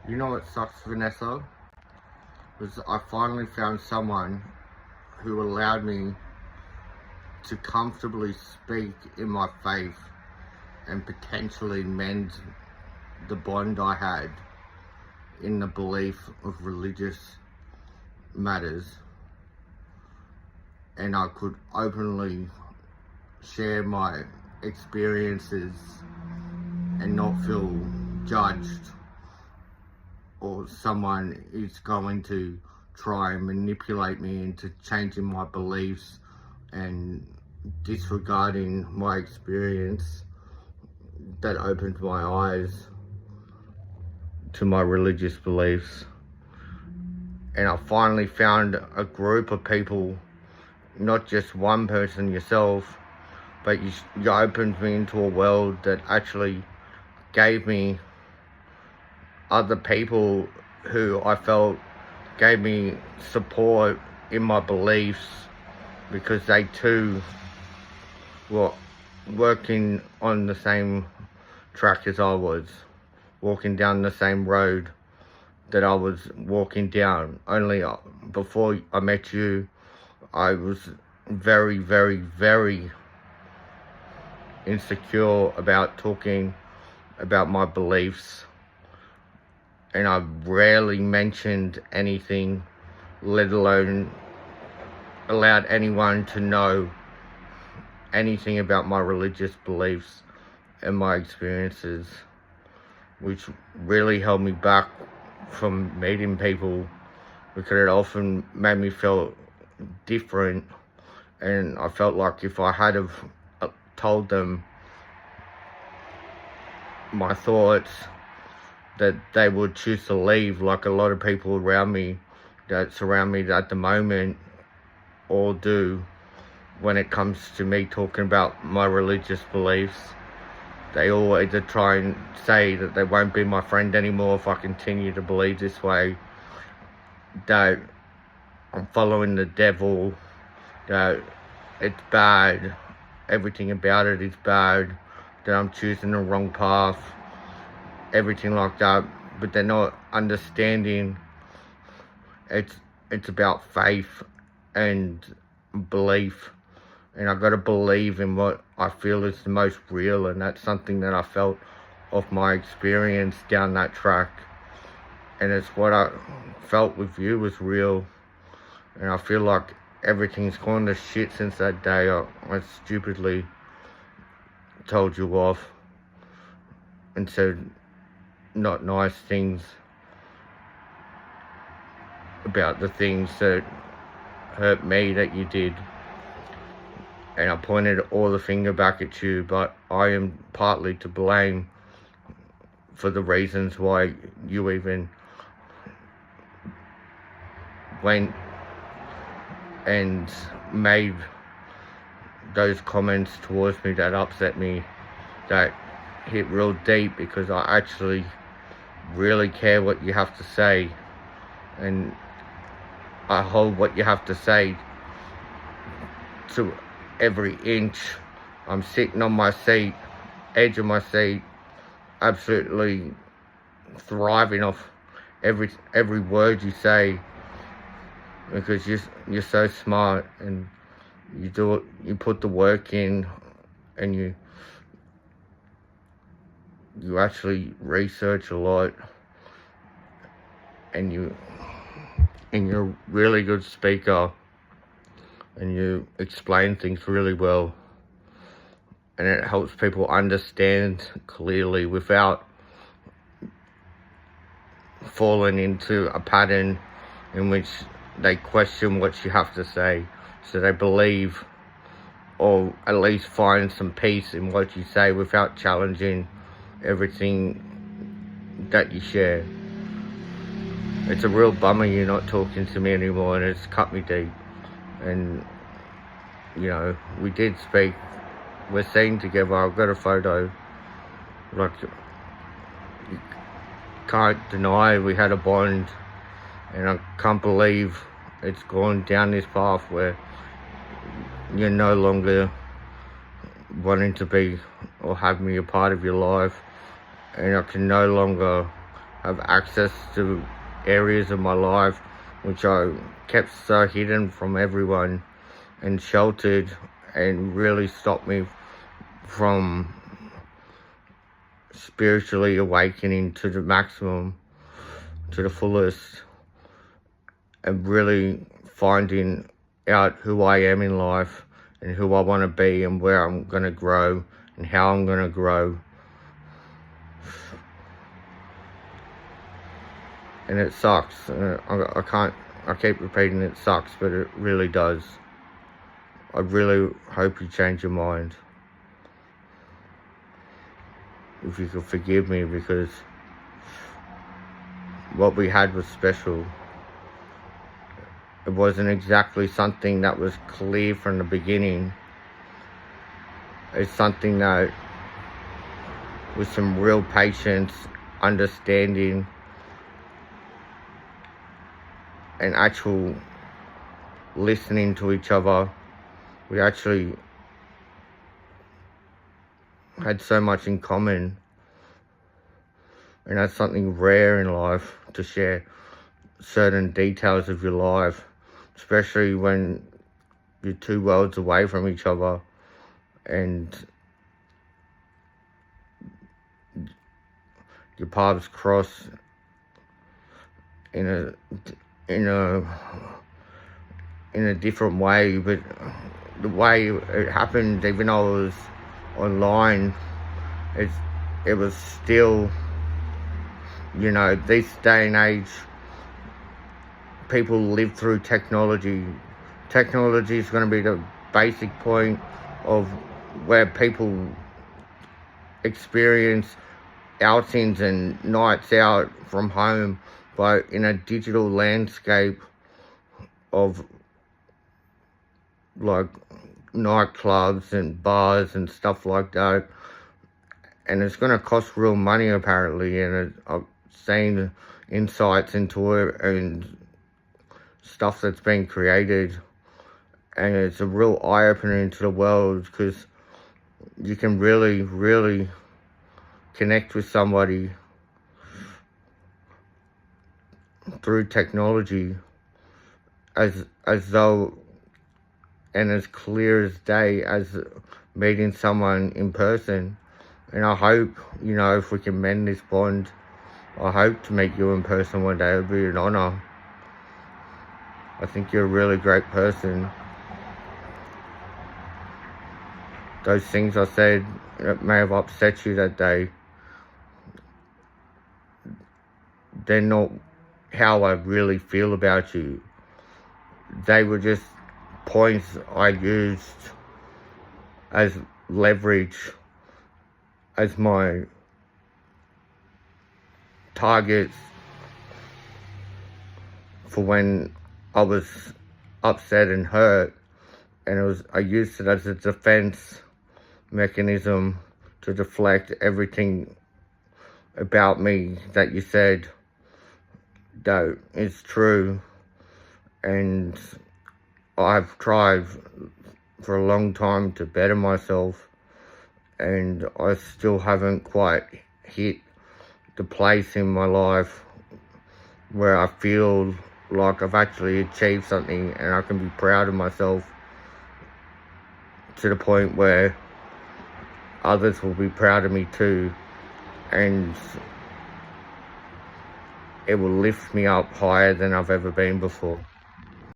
You know what sucks, Vanessa? Was I finally found someone who allowed me to comfortably speak in my faith and potentially mend the bond I had in the belief of religious matters, and I could openly share my experiences and not feel judged, or someone is going to try and manipulate me into changing my beliefs and disregarding my experience. That opened my eyes to my religious beliefs, and I finally found a group of people, not just one person, yourself, but you opened me into a world that actually gave me other people who I felt gave me support in my beliefs, because they too were working on the same track as I was, walking down the same road that I was walking down. Only before I met you, I was very, very, very insecure about talking about my beliefs, and I rarely mentioned anything, let alone allowed anyone to know anything about my religious beliefs and my experiences, which really held me back from meeting people, because it often made me feel different, and I felt like if I had have told them my thoughts, that they would choose to leave, like a lot of people around me that surround me at the moment all do when it comes to me talking about my religious beliefs. They all either try and say that they won't be my friend anymore if I continue to believe this way, that I'm following the devil, that it's bad, everything about it is bad, that I'm choosing the wrong path, everything like that. But they're not understanding it's about faith and belief, and I gotta believe in what I feel is the most real, and that's something that I felt of my experience down that track, and it's what I felt with you was real. And I feel like everything's gone to shit since that day I stupidly told you off and said not nice things about the things that hurt me that you did, and I pointed all the finger back at you, but I am partly to blame for the reasons why you even went and made those comments towards me that upset me, that hit real deep, because I actually really care what you have to say, and I hold what you have to say to every inch. I'm sitting on my seat, edge of my seat, absolutely thriving off every word you say, because you're so smart, and you do it, you put the work in, and you actually research a lot, and you're a really good speaker, and you explain things really well, and it helps people understand clearly without falling into a pattern in which they question what you have to say, so they believe, or at least find some peace in what you say without challenging everything that you share. It's a real bummer you're not talking to me anymore, and it's cut me deep. And you know, we did speak, we're seen together, I've got a photo, like, you can't deny we had a bond, and I can't believe it's gone down this path where you're no longer wanting to be or have me a part of your life, and I can no longer have access to areas of my life which I kept so hidden from everyone and sheltered, and really stopped me from spiritually awakening to the maximum, to the fullest, and really finding out who I am in life and who I want to be and where I'm going to grow and how I'm going to grow. And it sucks. I keep repeating it sucks, but it really does. I really hope you change your mind. If you could forgive me, because what we had was special. It wasn't exactly something that was clear from the beginning. It's something that, with some real patience, understanding, and actual listening to each other, we actually had so much in common. And that's something rare in life, to share certain details of your life, especially when you're 2 worlds away from each other and your paths cross in a different way. But the way it happened, even though it was online, it was still, this day and age, people live through technology. Technology is going to be the basic point of where people experience outings and nights out from home, but in a digital landscape of like nightclubs and bars and stuff like that. And it's going to cost real money apparently, and I've seen insights into it and stuff that's been created, and it's a real eye-opener into the world, because you can really, really connect with somebody through technology as though, and as clear as day as meeting someone in person. And I hope, if we can mend this bond, I hope to meet you in person one day. It would be an honour. I think you're a really great person. Those things I said that may have upset you that day, they're not how I really feel about you. They were just points I used as leverage, as my targets for when I was upset and hurt, and I used it as a defense mechanism to deflect everything about me that you said that is true. And I've tried for a long time to better myself, and I still haven't quite hit the place in my life where I feel like I've actually achieved something and I can be proud of myself, to the point where others will be proud of me too, and it will lift me up higher than I've ever been before.